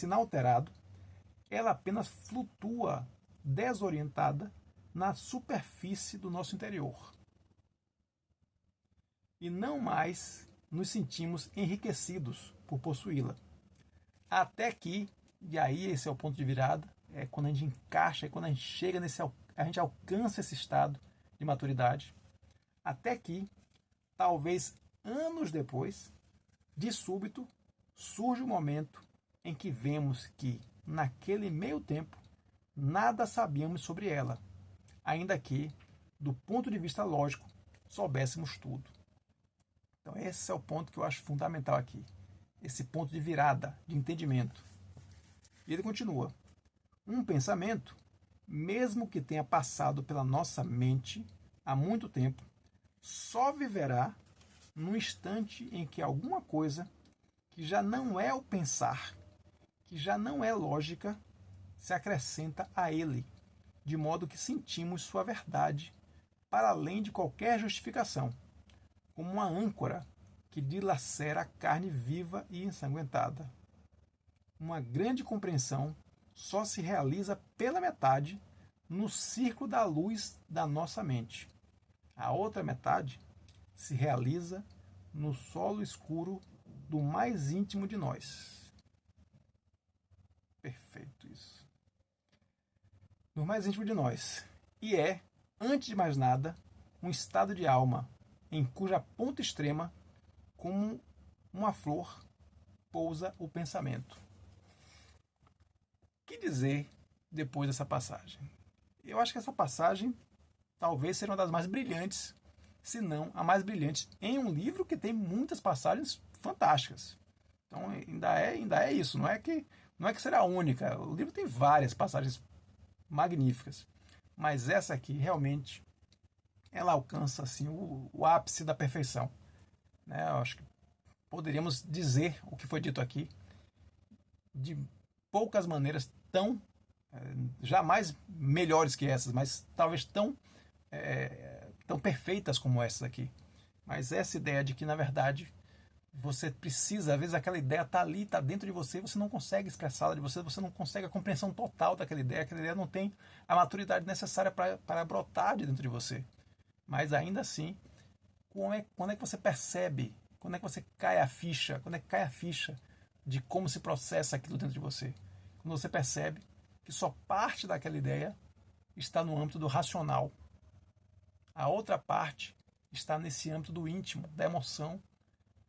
inalterado, ela apenas flutua desorientada na superfície do nosso interior. E não mais nos sentimos enriquecidos por possuí-la. Até que, e aí esse é o ponto de virada, é quando a gente encaixa, é quando a gente chega a gente alcança esse estado de maturidade, até que, talvez anos depois, de súbito, surge o momento em que vemos que, naquele meio tempo, nada sabíamos sobre ela, ainda que, do ponto de vista lógico, soubéssemos tudo. Então esse é o ponto que eu acho fundamental aqui, esse ponto de virada, de entendimento. E ele continua: um pensamento, mesmo que tenha passado pela nossa mente há muito tempo, só viverá no instante em que alguma coisa que já não é o pensar, que já não é lógica, se acrescenta a ele, de modo que sentimos sua verdade para além de qualquer justificação, como uma âncora que dilacera a carne viva e ensanguentada. Uma grande compreensão só se realiza pela metade no círculo da luz da nossa mente. A outra metade se realiza no solo escuro do mais íntimo de nós. Perfeito isso. No mais íntimo de nós. E é, antes de mais nada, um estado de alma em cuja ponta extrema, como uma flor, pousa o pensamento. O que dizer depois dessa passagem? Eu acho que essa passagem talvez seja uma das mais brilhantes, se não a mais brilhante, em um livro que tem muitas passagens fantásticas. Então ainda é isso, não é que será a única. O livro tem várias passagens magníficas, mas essa aqui realmente ela alcança assim o ápice da perfeição, né? Eu acho que poderíamos dizer o que foi dito aqui de poucas maneiras tão jamais melhores que essas, mas talvez tão perfeitas como essas aqui. Mas essa ideia de que, na verdade, você precisa, às vezes aquela ideia está ali, está dentro de você, você não consegue expressá-la de você não consegue a compreensão total daquela ideia, aquela ideia não tem a maturidade necessária para brotar de dentro de você. Mas ainda assim, quando é que você percebe, quando é que você cai a ficha, quando é que cai a ficha de como se processa aquilo dentro de você? Quando você percebe que só parte daquela ideia está no âmbito do racional. A outra parte está nesse âmbito do íntimo, da emoção.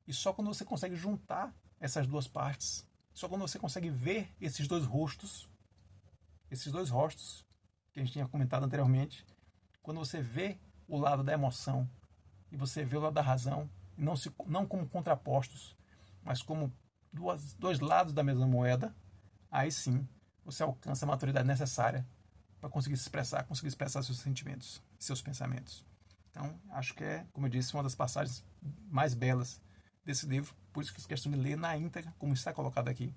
E só quando você consegue juntar essas duas partes, só quando você consegue ver esses dois rostos que a gente tinha comentado anteriormente, quando você vê o lado da emoção e você vê o lado da razão, não como contrapostos, mas como dois lados da mesma moeda, aí sim você alcança a maturidade necessária para conseguir expressar seus sentimentos, seus pensamentos. Então, acho que é, como eu disse, uma das passagens mais belas desse livro, por isso que é questão de ler na íntegra, como está colocado aqui.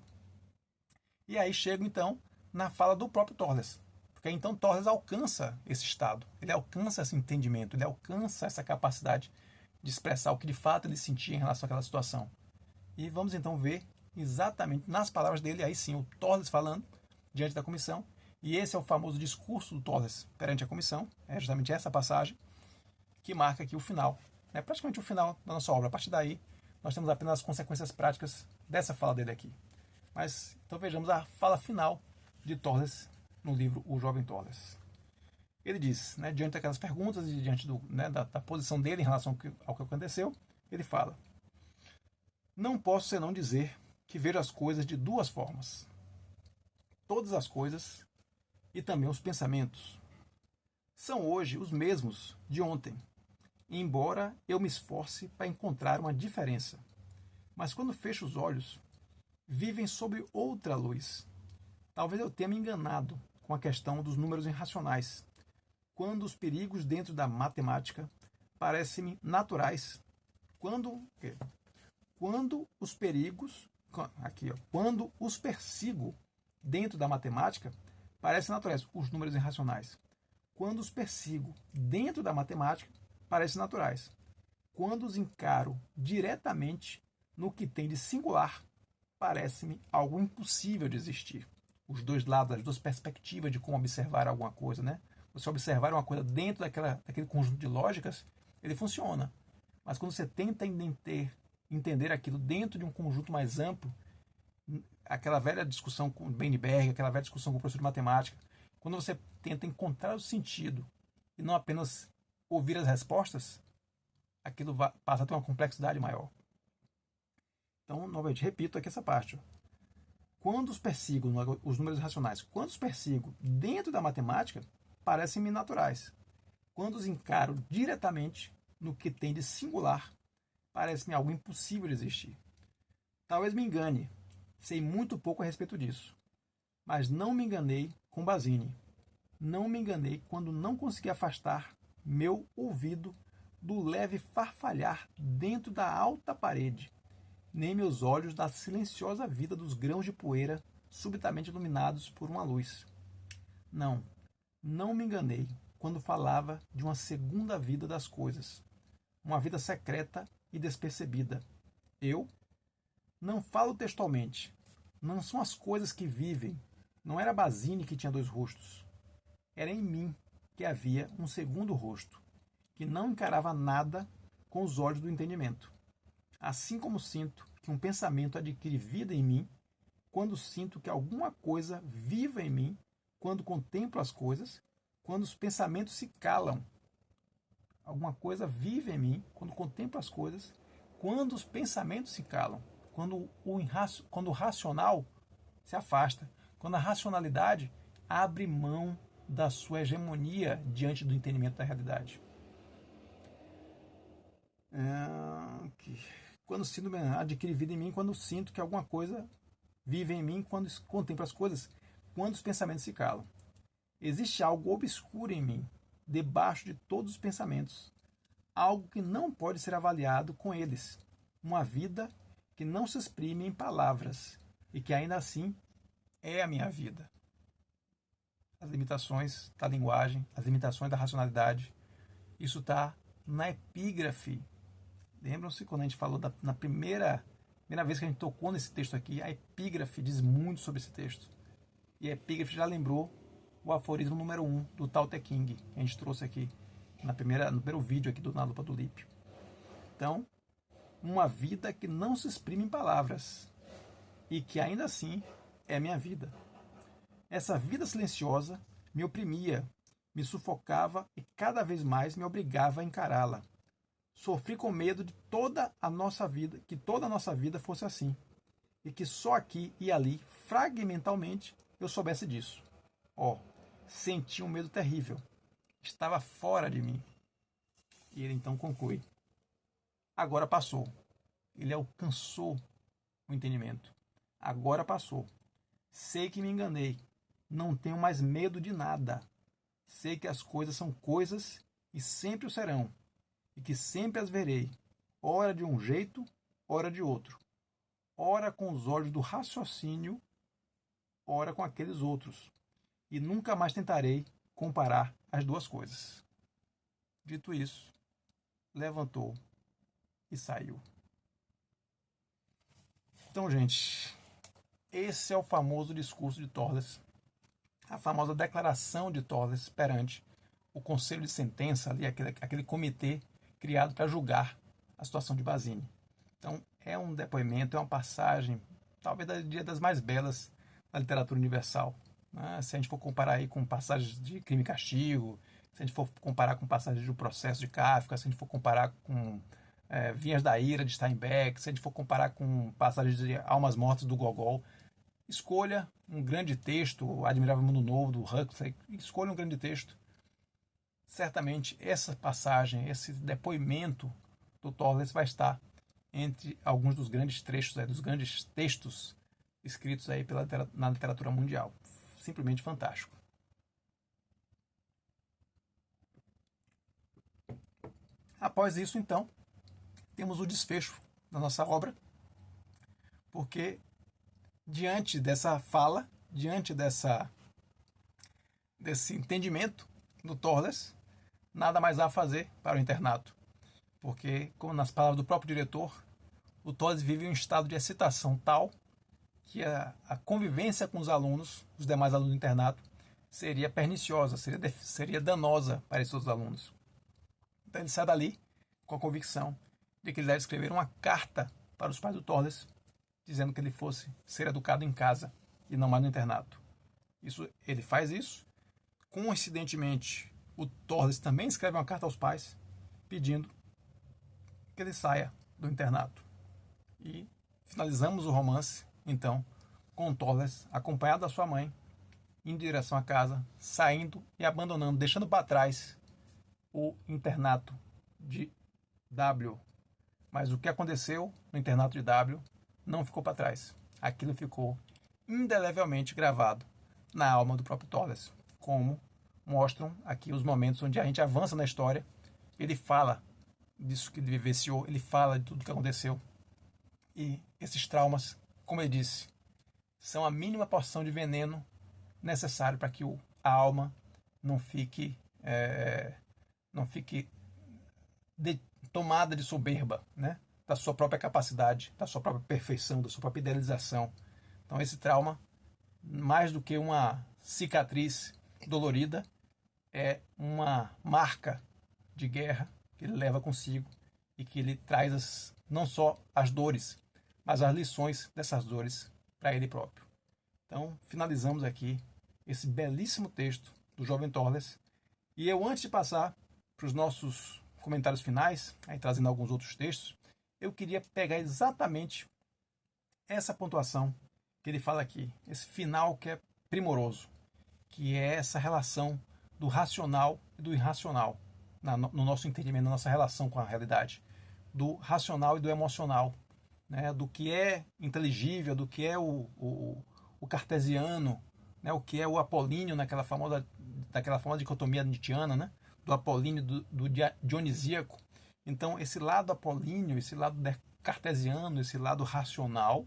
E aí chego, então, na fala do próprio Torres, porque então Torres alcança esse estado, ele alcança esse entendimento, ele alcança essa capacidade de expressar o que de fato ele sentia em relação àquela situação. E vamos então ver exatamente nas palavras dele, aí sim, o Torres falando diante da comissão, e esse é o famoso discurso do Torres perante a comissão, é justamente essa passagem que marca aqui o final, praticamente o final da nossa obra. A partir daí, nós temos apenas as consequências práticas dessa fala dele aqui. Mas, então vejamos a fala final de Torres no livro O Jovem Torres. Ele diz, né, diante daquelas perguntas e diante da posição dele em relação ao que aconteceu, ele fala: não posso senão dizer que vejo as coisas de duas formas. Todas as coisas e também os pensamentos são hoje os mesmos de ontem, embora eu me esforce para encontrar uma diferença. Mas quando fecho os olhos, vivem sob outra luz. Talvez eu tenha me enganado com a questão dos números irracionais, quando os perigos dentro da matemática parecem-me naturais. Quando os perigos, quando os persigo dentro da matemática, parecem naturais, os números irracionais. Quando os persigo dentro da matemática, parecem naturais. Quando os encaro diretamente no que tem de singular, parece-me algo impossível de existir. Os dois lados, as duas perspectivas de como observar alguma coisa, né? Você observar uma coisa dentro daquele conjunto de lógicas, ele funciona. Mas quando você tenta entender aquilo dentro de um conjunto mais amplo, aquela velha discussão com Beinberg, aquela velha discussão com o professor de matemática, quando você tenta encontrar o sentido e não apenas ouvir as respostas, aquilo passa a ter uma complexidade maior. Então, novamente, repito aqui essa parte. Quando os persigo, os números racionais, quando os persigo dentro da matemática, parecem-me naturais. Quando os encaro diretamente no que tem de singular, parece-me algo impossível de existir. Talvez me engane, sei muito pouco a respeito disso. Mas não me enganei com Basini. Não me enganei quando não consegui afastar meu ouvido do leve farfalhar dentro da alta parede, nem meus olhos da silenciosa vida dos grãos de poeira subitamente iluminados por uma luz. Não me enganei quando falava de uma segunda vida das coisas, uma vida secreta e despercebida. Eu não falo textualmente, não são as coisas que vivem, não era Basini que tinha dois rostos. Era em mim que havia um segundo rosto, que não encarava nada com os olhos do entendimento. Assim como sinto que um pensamento adquire vida em mim, quando sinto que alguma coisa viva em mim, quando contemplo as coisas, quando os pensamentos se calam. Alguma coisa vive em mim, quando contemplo as coisas, quando os pensamentos se calam, quando o racional se afasta, quando a racionalidade abre mão da sua hegemonia diante do entendimento da realidade. Quando sinto adquire vida em mim, quando sinto que alguma coisa vive em mim, quando contemplo as coisas, quando os pensamentos se calam. Existe algo obscuro em mim, debaixo de todos os pensamentos, algo que não pode ser avaliado com eles, uma vida que não se exprime em palavras e que ainda assim é a minha vida. As limitações da linguagem, as limitações da racionalidade, isso está na epígrafe. Lembram-se quando a gente falou na primeira vez que a gente tocou nesse texto aqui, a epígrafe diz muito sobre esse texto. E a epígrafe já lembrou o aforismo número 1 do Tao Te Ching, que a gente trouxe aqui no primeiro vídeo aqui Na Lupa do Lípio. Então, uma vida que não se exprime em palavras e que ainda assim é minha vida. Essa vida silenciosa me oprimia, me sufocava e cada vez mais me obrigava a encará-la. Sofri com medo de toda a nossa vida, que toda a nossa vida fosse assim, e que só aqui e ali, fragmentalmente, eu soubesse disso. Senti um medo terrível. Estava fora de mim. E ele então conclui: agora passou. Ele alcançou o entendimento. Agora passou. Sei que me enganei. Não tenho mais medo de nada. Sei que as coisas são coisas e sempre o serão, e que sempre as verei, ora de um jeito, ora de outro, ora com os olhos do raciocínio, ora com aqueles outros, e nunca mais tentarei comparar as duas coisas. Dito isso, levantou e saiu. Então, gente, esse é o famoso discurso de Torles, a famosa declaração de Torles perante o Conselho de Sentença, ali, aquele comitê criado para julgar a situação de Basini. Então, é um depoimento, é uma passagem, talvez das mais belas da literatura universal. Né? Se a gente for comparar aí com passagens de Crime e Castigo, se a gente for comparar com Passagens do Processo de Kafka, se a gente for comparar com Vinhas da Ira de Steinbeck, se a gente for comparar com Passagens de Almas Mortas do Gogol, escolha um grande texto, O Admirável Mundo Novo do Huxley, escolha um grande texto. Certamente essa passagem, esse depoimento do Tolless vai estar entre alguns dos grandes trechos, dos grandes textos escritos aí na literatura mundial. Simplesmente fantástico. Após isso, então, temos o desfecho da nossa obra, porque diante dessa fala, diante desse entendimento do Tolless, nada mais há a fazer para o internato, porque, como nas palavras do próprio diretor, o Tolless vive em um estado de excitação tal que a convivência com os alunos, os demais alunos do internato, seria perniciosa, seria danosa para esses outros alunos. Então ele sai dali com a convicção de que ele deve escrever uma carta para os pais do Tolless, dizendo que ele fosse ser educado em casa e não mais no internato. Ele faz isso. Coincidentemente, o Tolless também escreve uma carta aos pais pedindo que ele saia do internato. E finalizamos o romance, então, com o Tolless acompanhado da sua mãe, indo em direção à casa, saindo e abandonando, deixando para trás o internato de W. Mas o que aconteceu no internato de W não ficou para trás. Aquilo ficou indelevelmente gravado na alma do próprio Tolless, como mostram aqui os momentos onde a gente avança na história. Ele fala disso que ele vivenciou, ele fala de tudo que aconteceu. E esses traumas, como ele disse, são a mínima porção de veneno necessário para que a alma não fique tomada de soberba, né? Da sua própria capacidade, da sua própria perfeição, da sua própria idealização. Então esse trauma, mais do que uma cicatriz dolorida, é uma marca de guerra que ele leva consigo e que ele traz não só as dores, mas as lições dessas dores para ele próprio. Então finalizamos aqui esse belíssimo texto do jovem Tolless. E eu, antes de passar para os nossos comentários finais, aí trazendo alguns outros textos, eu queria pegar exatamente essa pontuação que ele fala aqui, esse final que é primoroso, que é essa relação do racional e do irracional, no nosso entendimento, na nossa relação com a realidade, do racional e do emocional, né? Do que é inteligível, do que é o cartesiano, né? O que é o apolíneo daquela famosa dicotomia nietzschiana, né? Do apolíneo, do dionisíaco. Então, esse lado apolíneo, esse lado cartesiano, esse lado racional,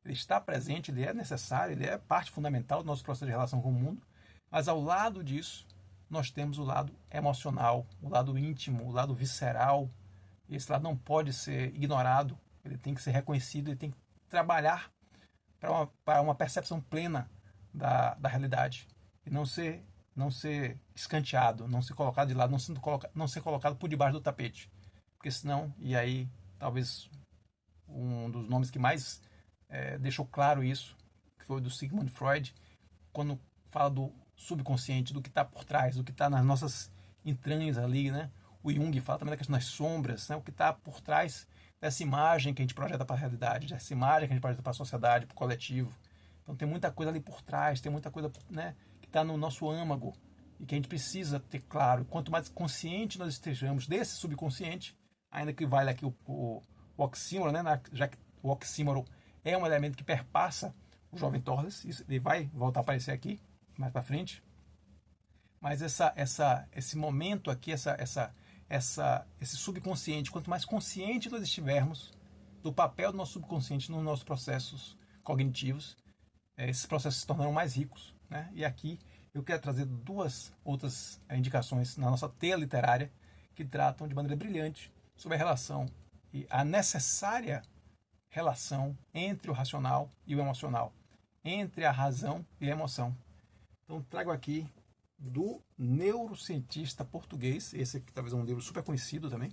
ele está presente, ele é necessário, ele é parte fundamental do nosso processo de relação com o mundo, mas ao lado disso, nós temos o lado emocional, o lado íntimo, o lado visceral, e esse lado não pode ser ignorado, ele tem que ser reconhecido, ele tem que trabalhar para uma percepção plena da realidade, e não ser escanteado, não ser colocado de lado, não ser colocado por debaixo do tapete, porque senão, e aí talvez um dos nomes que mais deixou claro isso, que foi o do Sigmund Freud, quando fala do subconsciente, do que está por trás, do que está nas nossas entranhas ali, né? O Jung fala também da questão das sombras, né? O que está por trás dessa imagem que a gente projeta para a realidade, dessa imagem que a gente projeta para a sociedade, para o coletivo. Então tem muita coisa ali por trás, tem muita coisa, né, que está no nosso âmago e que a gente precisa ter claro. Quanto mais consciente nós estejamos desse subconsciente, ainda que vale aqui o oxímoro, né, já que o oxímoro é um elemento que perpassa o jovem Tolless, isso, ele vai voltar a aparecer aqui mais para frente, mas esse momento aqui, esse subconsciente, quanto mais consciente nós estivermos do papel do nosso subconsciente nos nossos processos cognitivos, esses processos se tornarão mais ricos, né? E aqui eu quero trazer duas outras indicações na nossa teia literária que tratam de maneira brilhante sobre a relação e a necessária relação entre o racional e o emocional, entre a razão e a emoção. Então trago aqui do neurocientista português, esse aqui talvez é um livro super conhecido também.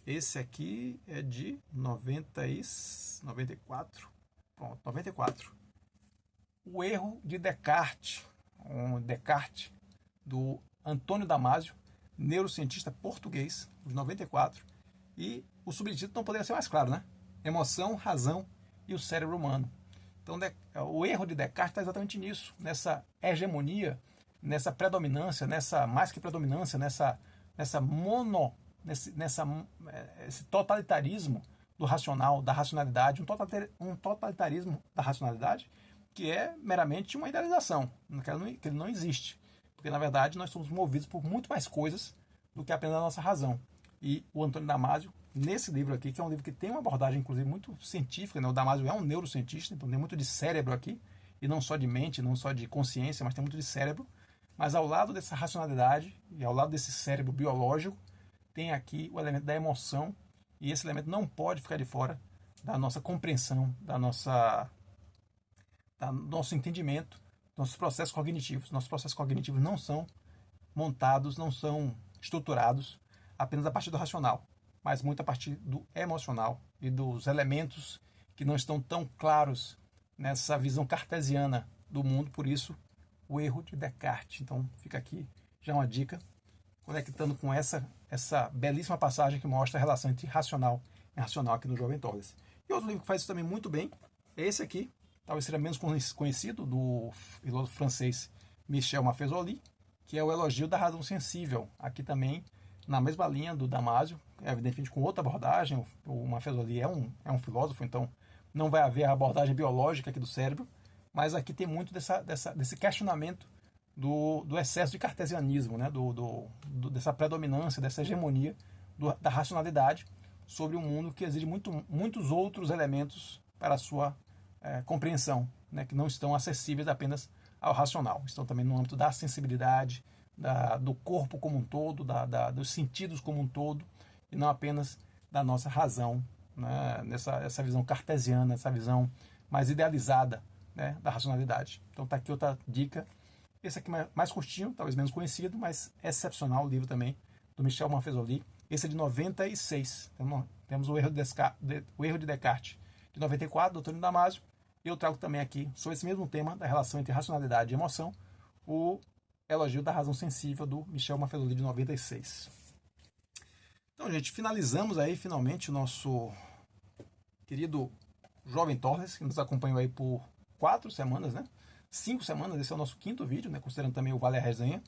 Esse aqui é de 94. Pronto, 94. O erro de Descartes, do Antônio Damasio, neurocientista português, de 94. E o subtítulo não poderia ser mais claro, né? Emoção, razão e o cérebro humano. Então, o erro de Descartes está exatamente nisso, nessa hegemonia, nessa predominância, mais que predominância, esse totalitarismo do racional, da racionalidade, um totalitarismo da racionalidade que é meramente uma idealização, que ele não existe. Porque, na verdade, nós somos movidos por muito mais coisas do que apenas a nossa razão. E o Antônio Damasio, nesse livro aqui, que é um livro que tem uma abordagem, inclusive, muito científica, né? O Damasio é um neurocientista, então tem muito de cérebro aqui, e não só de mente, não só de consciência, mas tem muito de cérebro. Mas ao lado dessa racionalidade e ao lado desse cérebro biológico, tem aqui o elemento da emoção, e esse elemento não pode ficar de fora da nossa compreensão, do nosso entendimento, dos nossos processos cognitivos. Nossos processos cognitivos não são montados, não são estruturados apenas a partir do racional, mas muito a partir do emocional e dos elementos que não estão tão claros nessa visão cartesiana do mundo, por isso o erro de Descartes. Então fica aqui já uma dica, conectando com essa belíssima passagem que mostra a relação entre racional e irracional aqui no Jovem Torres. E outro livro que faz isso também muito bem é esse aqui, talvez seja menos conhecido, do filósofo francês Michel Maffesoli, que é o Elogio da Razão Sensível. Aqui também, na mesma linha do Damasio, evidentemente com outra abordagem. O Maffesoli é um filósofo, então não vai haver a abordagem biológica aqui do cérebro, mas aqui tem muito desse questionamento do excesso de cartesianismo, né? Dessa predominância, dessa hegemonia da racionalidade sobre um mundo que exige muitos outros elementos para a sua compreensão, né? Que não estão acessíveis apenas ao racional, estão também no âmbito da sensibilidade, do corpo como um todo, dos sentidos como um todo, e não apenas da nossa razão, né? Essa visão cartesiana, essa visão mais idealizada, né? Da racionalidade. Então está aqui outra dica. Esse aqui mais curtinho, talvez menos conhecido, mas excepcional o livro também, do Michel Maffesoli. Esse é de 96. Então, temos o erro de Descartes, de 94, do Antônio Damasio. E eu trago também aqui, sobre esse mesmo tema, da relação entre racionalidade e emoção, o Elogio da Razão Sensível, do Michel Maffesoli, de 96. Então, gente, finalizamos aí, finalmente, o nosso querido Jovem Torres, que nos acompanhou aí por 4 semanas, né? 5 semanas, esse é o nosso 5º vídeo, né? Considerando também o Vale a Resenha.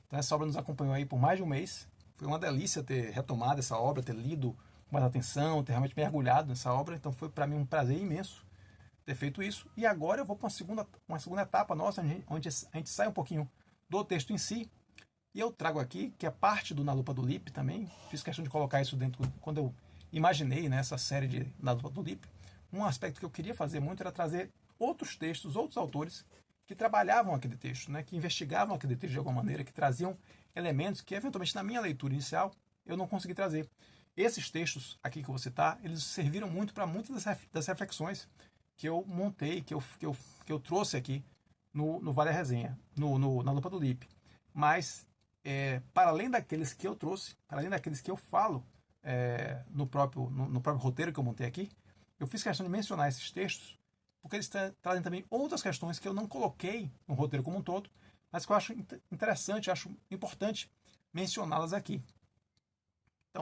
Então, essa obra nos acompanhou aí por mais de um mês. Foi uma delícia ter retomado essa obra, ter lido com mais atenção, ter realmente mergulhado nessa obra. Então, foi para mim um prazer imenso ter feito isso. E agora eu vou para uma segunda etapa nossa, onde a gente sai um pouquinho do texto em si. E eu trago aqui, que é parte do Na Lupa do Lippe também. Fiz questão de colocar isso dentro, quando eu imaginei, né, essa série de Na Lupa do Lippe. Um aspecto que eu queria fazer muito era trazer outros textos, outros autores que trabalhavam aquele texto, né, que investigavam aquele texto de alguma maneira, que traziam elementos que, eventualmente, na minha leitura inicial, eu não consegui trazer. Esses textos aqui que eu vou citar, eles serviram muito para muitas das reflexões que eu montei, que eu trouxe aqui no Vale a Resenha, na Lupa do Lippe. Mas, para além daqueles que eu trouxe, para além daqueles que eu falo no próprio roteiro que eu montei aqui, eu fiz questão de mencionar esses textos, porque eles trazem também outras questões que eu não coloquei no roteiro como um todo, mas que eu acho interessante, acho importante mencioná-las aqui.